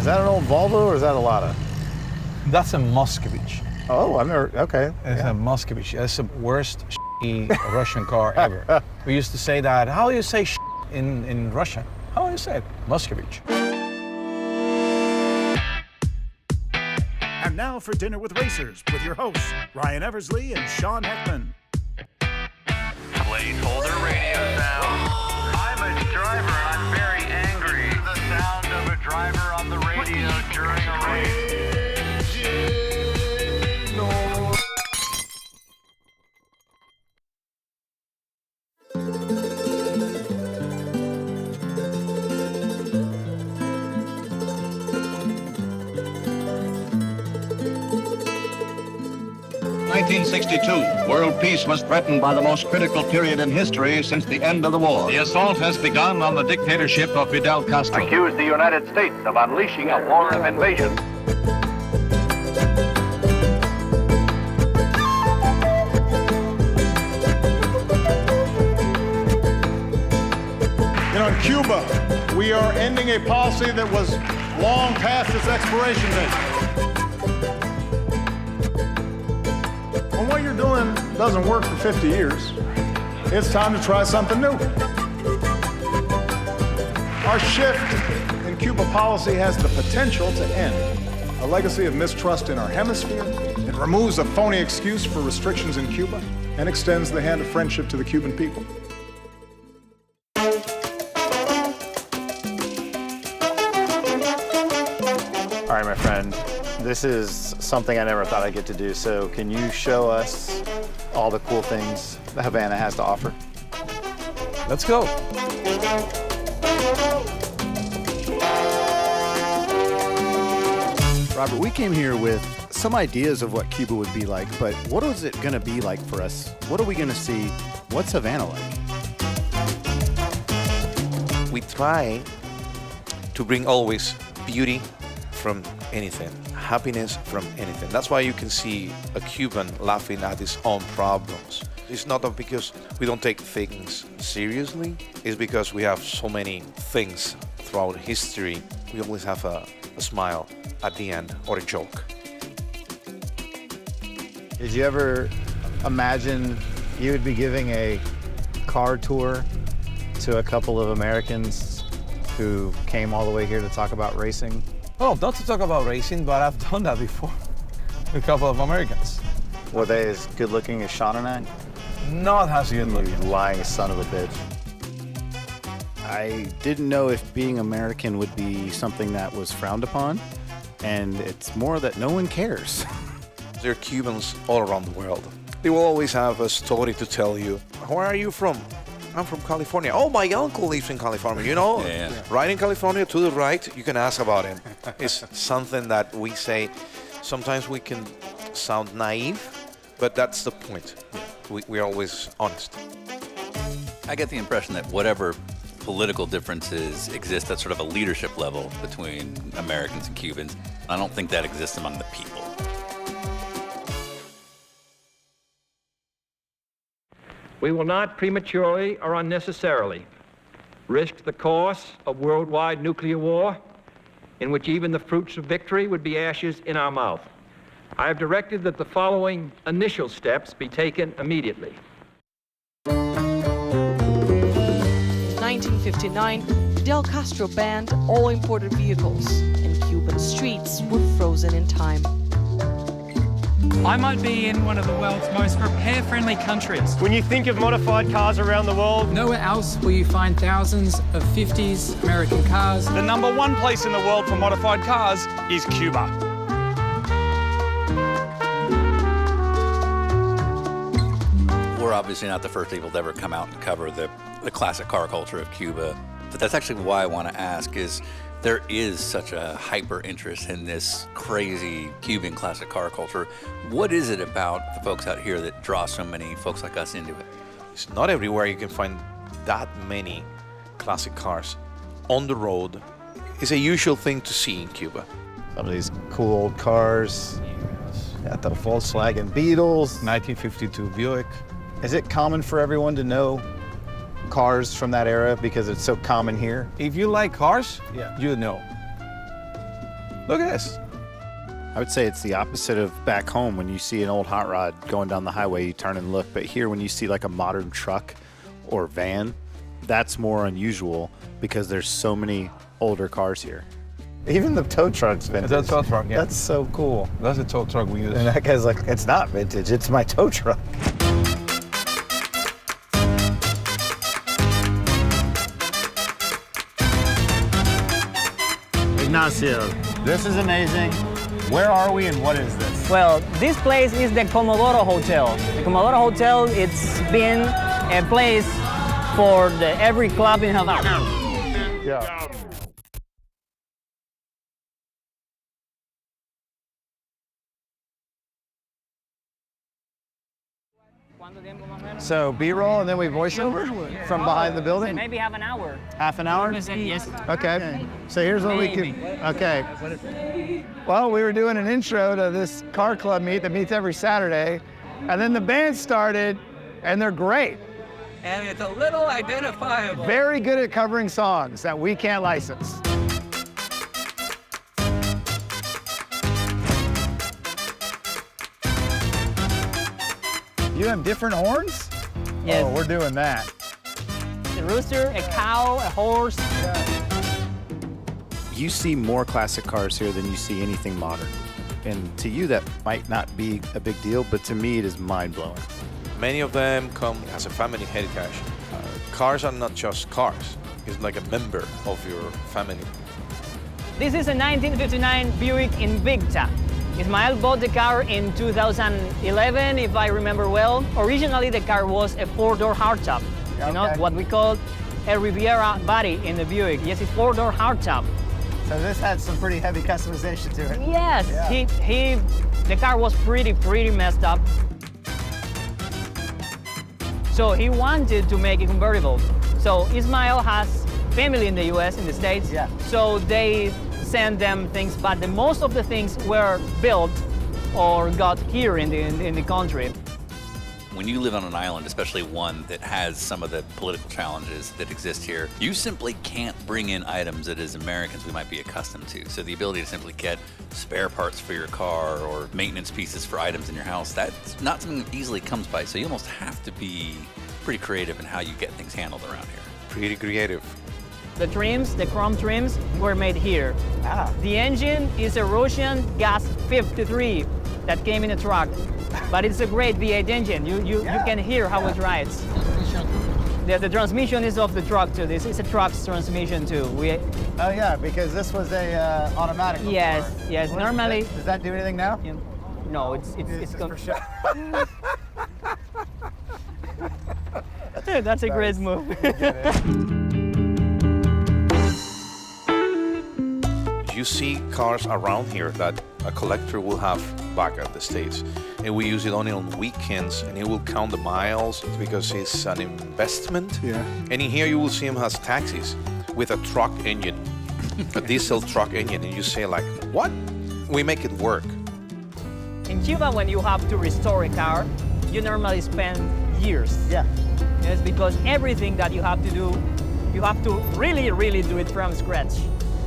Is that an old Volvo or is that a Lada? That's a Moskvich. Oh, I've never, okay. It's a Moskvich. That's the worst Russian car ever. We used to say that. How do you say in Russian? How do you say it? Moskvich. And now for Dinner with Racers with your hosts, Ryan Eversley and Sean Heckman. Placeholder radio sound. I'm a driver and I'm very angry. The sound of a driver on the radio during a race. 1962, world peace was threatened by the most critical period in history since the end of the war. The assault has begun on the dictatorship of Fidel Castro. Accused the United States of unleashing a war of invasion. You know, in Cuba, we are ending a policy that was long past its expiration date. When what you're doing doesn't work for 50 years, it's time to try something new. Our shift in Cuba policy has the potential to end a legacy of mistrust in our hemisphere. It removes a phony excuse for restrictions in Cuba and extends the hand of friendship to the Cuban people. All right, my friend, this is something I never thought I'd get to do. So can you show us all the cool things that Havana has to offer? Let's go. Robert, we came here with some ideas of what Cuba would be like, but what is it going to be like for us? What are we going to see? What's Havana like? We try to bring always beauty from anything, happiness from anything. That's why you can see a Cuban laughing at his own problems. It's not because we don't take things seriously, it's because we have so many things throughout history. We always have a smile at the end or a joke. Did you ever imagine you would be giving a car tour to a couple of Americans who came all the way here to talk about racing? Oh, not to talk about racing, but I've done that before. A couple of Americans. Were they as good looking as Sean and I? Not as good looking. You lying son of a bitch. I didn't know if being American would be something that was frowned upon, and it's more that no one cares. There are Cubans all around the world. They will always have a story to tell you. Where are you from? I'm from California. Oh, my uncle lives in California, you know? Yeah. Right in California, to the right, you can ask about him. It's something that we say, sometimes we can sound naive, but that's the point. We're always honest. I get the impression that whatever political differences exist at sort of a leadership level between Americans and Cubans, I don't think that exists among the people. We will not prematurely or unnecessarily risk the course of worldwide nuclear war, in which even the fruits of victory would be ashes in our mouth. I have directed that the following initial steps be taken immediately. In 1959, Fidel Castro banned all imported vehicles, and Cuban streets were frozen in time. I might be in one of the world's most repair-friendly countries. When you think of modified cars around the world, nowhere else will you find thousands of 50s American cars. The #1 place in the world for modified cars is Cuba. We're obviously not the first people to ever come out and cover the classic car culture of Cuba. But that's actually why I want to ask is, there is such a hyper interest in this crazy Cuban classic car culture. What is it about the folks out here that draw so many folks like us into it? It's not everywhere you can find that many classic cars on the road. It's a usual thing to see in Cuba. Some of these cool old cars. Got the Volkswagen Beetles. 1952 Buick. Is it common for everyone to know cars from that era because it's so common here? If you like cars, you know. Look at this. I would say it's the opposite of back home. When you see an old hot rod going down the highway, you turn and look. But here, when you see like a modern truck or van, that's more unusual because there's so many older cars here. Even the tow truck's vintage. That's a tow truck, yeah. That's so cool. That's a tow truck we use. And that guy's like, it's not vintage, it's my tow truck. Ignacio, this is amazing. Where are we and what is this? Well, this place is the Comodoro Hotel. The Comodoro Hotel, it's been a place for every club in Havana. Yeah. So B-roll and then we voice over from behind the building? Maybe half an hour. Half an hour? Yes. Okay. So here's what we can, okay. Well, we were doing an intro to this car club meet that meets every Saturday, and then the band started, and they're great. And it's a little identifiable. Very good at covering songs that we can't license. You have different horns? Yes. Oh, we're doing that. A rooster, a cow, a horse. You see more classic cars here than you see anything modern. And to you, that might not be a big deal, but to me, it is mind-blowing. Many of them come as a family heritage. Cars are not just cars. It's like a member of your family. This is a 1959 Buick Invicta. Ismael bought the car in 2011, if I remember well. Originally, the car was a four-door hardtop. You know, what we call a Riviera body in the Buick. Yes, it's four-door hardtop. So this had some pretty heavy customization to it. Yes, yeah. The car was pretty messed up. So he wanted to make it convertible. So Ismael has family in the US, in the States. Yeah. So they send them things, but most of the things were built or got here in the country. When you live on an island, especially one that has some of the political challenges that exist here, you simply can't bring in items that as Americans we might be accustomed to. So the ability to simply get spare parts for your car or maintenance pieces for items in your house, that's not something that easily comes by. So you almost have to be pretty creative in how you get things handled around here. Pretty creative. The trims, the chrome trims, were made here. The engine is a Russian Gas 53 that came in a truck, but it's a great V8 engine. You can hear how it rides. The transmission is off the truck too. This is a truck's transmission too. Oh yeah, because this was a automatic before. Yes. Normally. Does that do anything now? No, it's for show. Dude, that's a great move. You see cars around here that a collector will have back at the States. And we use it only on weekends, and he will count the miles because it's an investment. Yeah. And in here you will see him has taxis with a truck engine, a diesel truck engine, and you say like, what? We make it work. In Cuba, when you have to restore a car, you normally spend years. Yeah. It's because everything that you have to do, you have to really do it from scratch.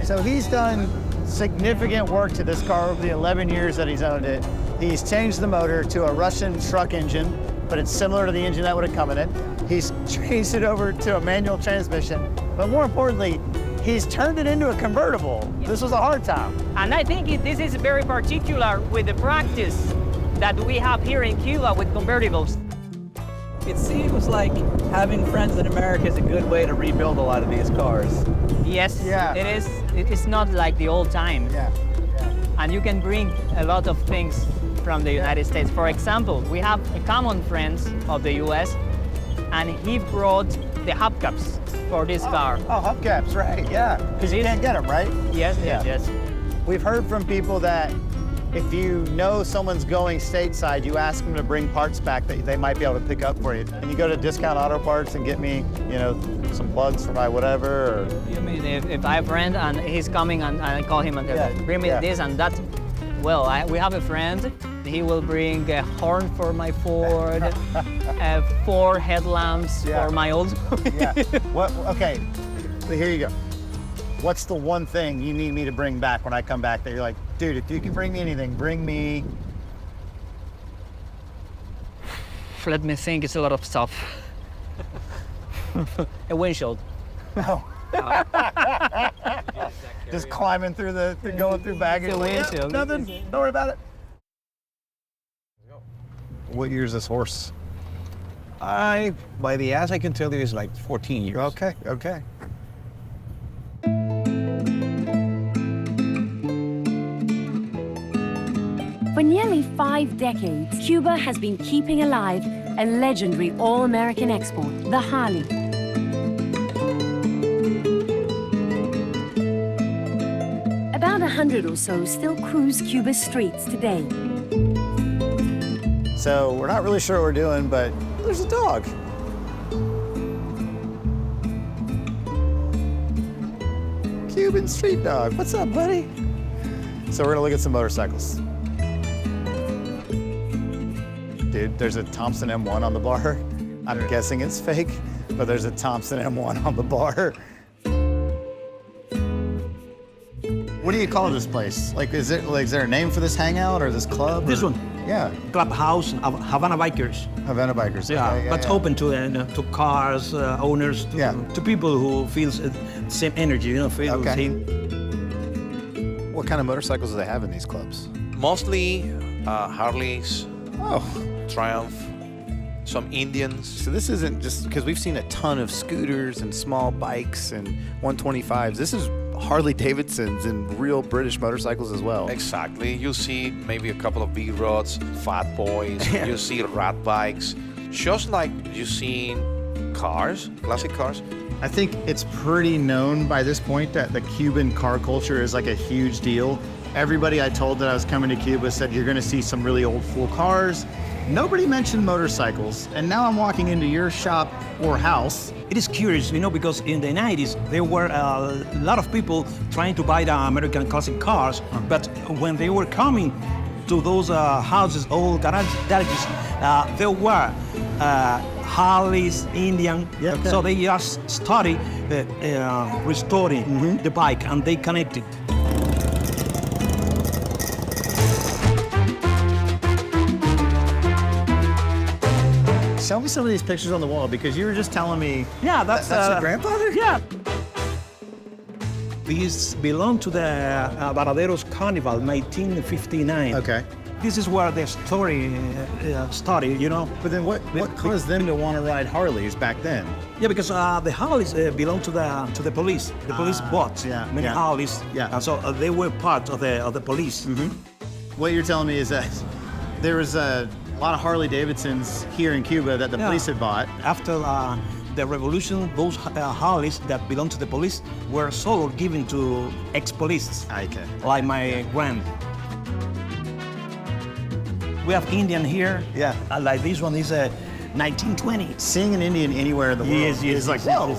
So he's done significant work to this car over the 11 years that he's owned it. He's changed the motor to a Russian truck engine, but it's similar to the engine that would have come in it. He's changed it over to a manual transmission, but more importantly, he's turned it into a convertible. This was a hard time. And I think this is very particular with the practice that we have here in Cuba with convertibles. It seems like having friends in America is a good way to rebuild a lot of these cars. Yes, it is. It's not like the old time. Yeah. And you can bring a lot of things from the United States. For example, we have a common friend of the US, and he brought the hubcaps for this car. Oh, hubcaps, right, yeah. Because you can't get them, right? Yes. We've heard from people that if you know someone's going stateside, you ask them to bring parts back that they might be able to pick up for you. And you go to Discount Auto Parts and get me, some plugs for my whatever. Or... You mean if I have a friend and he's coming and I call him and bring me this and that? Well, we have a friend. He will bring a horn for my Ford, 4 headlamps for my old. Okay, so here you go. What's the one thing you need me to bring back when I come back that you're like, dude, if you can bring me anything, bring me... Let me think, it's a lot of stuff. A windshield. Oh. Just climbing through going through baggage. It's a windshield. Yeah, nothing, don't worry about it. What year is this horse? By the ass, I can tell you, it's like 14 years. Okay, okay. For nearly 5 decades, Cuba has been keeping alive a legendary all-American export, the Harley. About 100 or so still cruise Cuba's streets today. So we're not really sure what we're doing, but there's a dog. Cuban street dog. What's up, buddy? So we're gonna look at some motorcycles. Dude, there's a Thompson M1 on the bar. I'm guessing it's fake, but there's a Thompson M1 on the bar. What do you call this place? Like, is there a name for this hangout or this club? This one. Yeah. Clubhouse, Havana Bikers. Havana Bikers. Yeah, Okay, but open to cars, owners, to people who feel the same energy, feel the same. What kind of motorcycles do they have in these clubs? Mostly Harleys, Triumph, some Indians. So this isn't just, because we've seen a ton of scooters and small bikes and 125s. This is Harley Davidsons and real British motorcycles as well. Exactly. You see maybe a couple of big rods, fat boys. You see rat bikes. Just like you see cars, classic cars. I think it's pretty known by this point that the Cuban car culture is like a huge deal. Everybody I told that I was coming to Cuba said you're gonna see some really old full cars. Nobody mentioned motorcycles, and now I'm walking into your shop or house. It is curious, because in the 90s, there were a lot of people trying to buy the American classic cars, but when they were coming to those houses, old garages, there were Harleys, Indian, so they just started restoring the bike, and they connected. Show me some of these pictures on the wall, because you were just telling me. Yeah, that's your grandfather? Yeah. These belong to the Varaderos Carnival, 1959. Okay. This is where the story started, But then what caused them to want to ride Harleys back then? Yeah, because the Harleys belong to the police. The police bought many Harleys, and so they were part of the police. What you're telling me is that there was a lot of Harley Davidsons here in Cuba that the police had bought. After the revolution, those Harleys that belong to the police were sold or given to ex-police, like my grand. We have Indian here. Yeah. Like this one is 1920. Seeing an Indian anywhere in the world is like, whoa,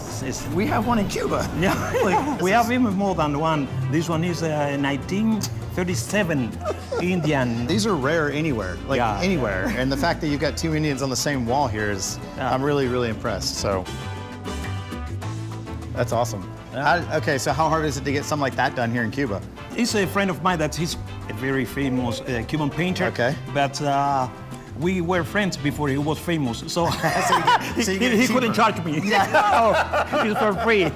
we have one in Cuba. Yeah, we have even more than one. This one is 1937 Indian. These are rare anywhere, anywhere. And the fact that you've got two Indians on the same wall here is, I'm really, really impressed. So, that's awesome. Okay, so how hard is it to get something like that done here in Cuba? He's a friend of mine he's a very famous Cuban painter. Okay. But we were friends before he was famous, so, he couldn't charge me. Yeah. It's for free.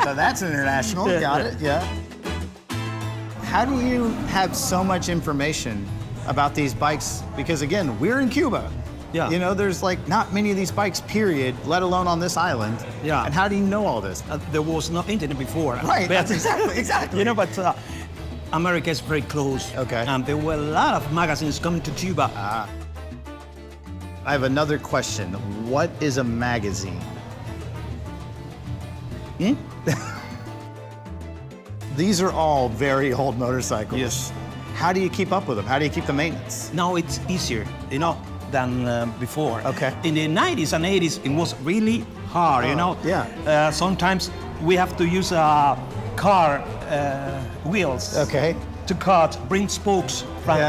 So that's international, got it, yeah. How do you have so much information about these bikes? Because again, we're in Cuba. Yeah. There's like not many of these bikes, period, let alone on this island. Yeah. And how do you know all this? There was no internet before. Right, that's exactly. But America is very close. Okay. And there were a lot of magazines coming to Cuba. I have another question. What is a magazine? These are all very old motorcycles. Yes. How do you keep up with them? How do you keep the maintenance? Now it's easier, than before. Okay. In the 90s and 80s, it was really hard, Yeah. Sometimes we have to use car wheels. Okay. To bring spokes from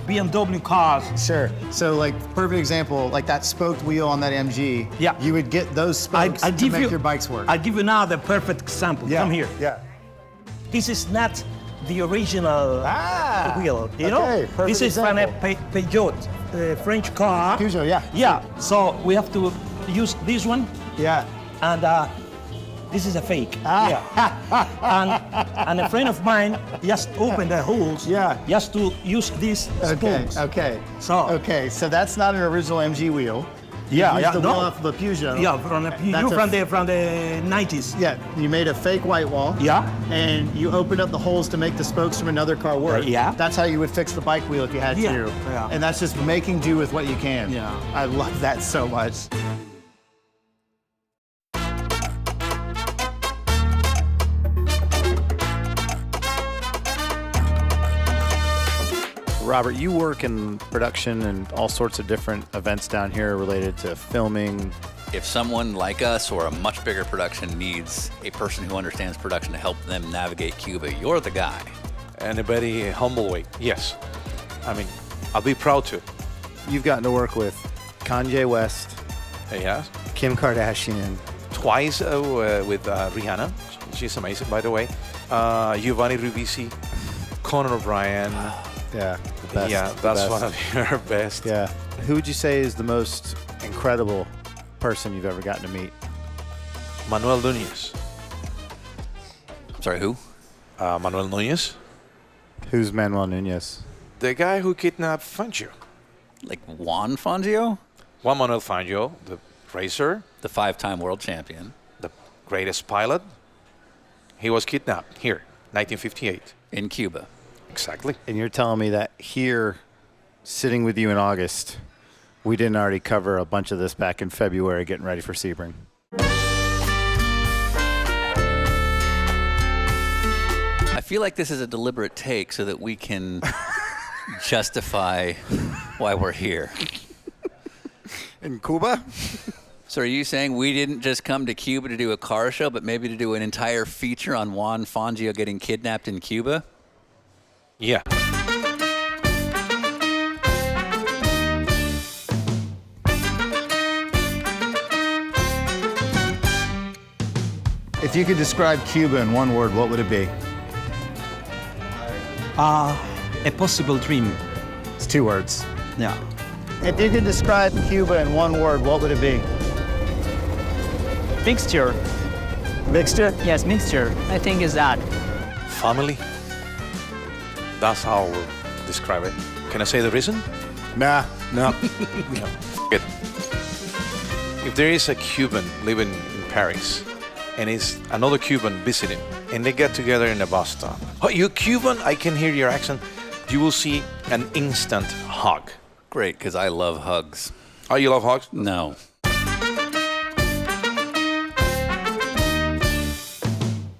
BMW cars. Sure. So, like, perfect example, like that spoked wheel on that MG. Yeah. You would get those spokes to make your bikes work. I'll give you now the perfect example. Yeah. Come here. Yeah. this is not the original wheel. You know, perfect this is from a example. Peugeot, French car. Peugeot, yeah. Yeah. So we have to use this one. Yeah. And this is a fake. Yeah. and a friend of mine just opened the holes. Yeah. Just to use these spoons. Okay. So So that's not an original MG wheel. Yeah, You yeah. used the No. wheel off of a Peugeot. Yeah, from the Peugeot from the 90s. Yeah, you made a fake white wall. Yeah. And you opened up the holes to make the spokes from another car work. Yeah. That's how you would fix the bike wheel if you had Yeah, to. yeah. And that's just making do with what you can. Yeah. I love that so much. Robert, you work in production and all sorts of different events down here related to filming. If someone like us or a much bigger production needs a person who understands production to help them navigate Cuba, you're the guy. In a very humble way, yes. I mean, I'll be proud to. You've gotten to work with Kanye West, Yes. Kim Kardashian. Twice with Rihanna. She's amazing, by the way. Giovanni Ribisi, Conan O'Brien. Yeah, the best. Yeah, the that's best. one of your best. Yeah. Who would you say is the most incredible person you've ever gotten to meet? Manuel Nunez. Sorry, who? Manuel Nunez. Who's Manuel Nunez? The guy who kidnapped Fangio. Like Juan Fangio? Juan Manuel Fangio, the racer, the 5-time world champion, the greatest pilot. He was kidnapped here, 1958. In Cuba. Exactly. And you're telling me that here, sitting with you in August, we didn't already cover a bunch of this back in February getting ready for Sebring. I feel like this is a deliberate take so that we can justify why we're here. In Cuba? So are you saying we didn't just come to Cuba to do a car show, but maybe to do an entire feature on Juan Fangio getting kidnapped in Cuba? Yeah. If you could describe Cuba in one word, what would it be? A possible dream. It's 2 words. Yeah. If you could describe Cuba in one word, what would it be? Mixture. Mixture? Yes, mixture. I think is that. Family. That's how we'll describe it. Can I say the reason? Nah, no. No. It. If there is a Cuban living in Paris and is another Cuban visiting and they get together in a bus stop, oh, you Cuban? I can hear your accent. You will see an instant hug. Great, because I love hugs. Oh, you love hugs? No.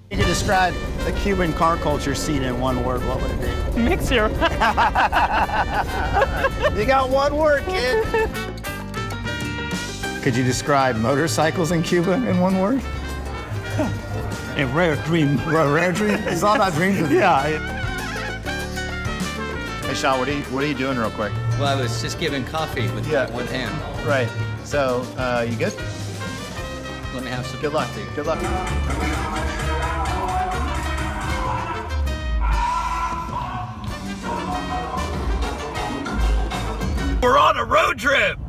You could describe the Cuban car culture scene in one word, what would it be? Mixture. You got 1 word, kid. Could you describe motorcycles in Cuba in 1 word? A rare dream. A rare dream? It's all about dreams with you. Yeah. Hey, Sean, what are you doing real quick? Well, I was just giving coffee with one hand. Right. So, you good? Let me have some Good luck. coffee. Good luck. We're on a road trip!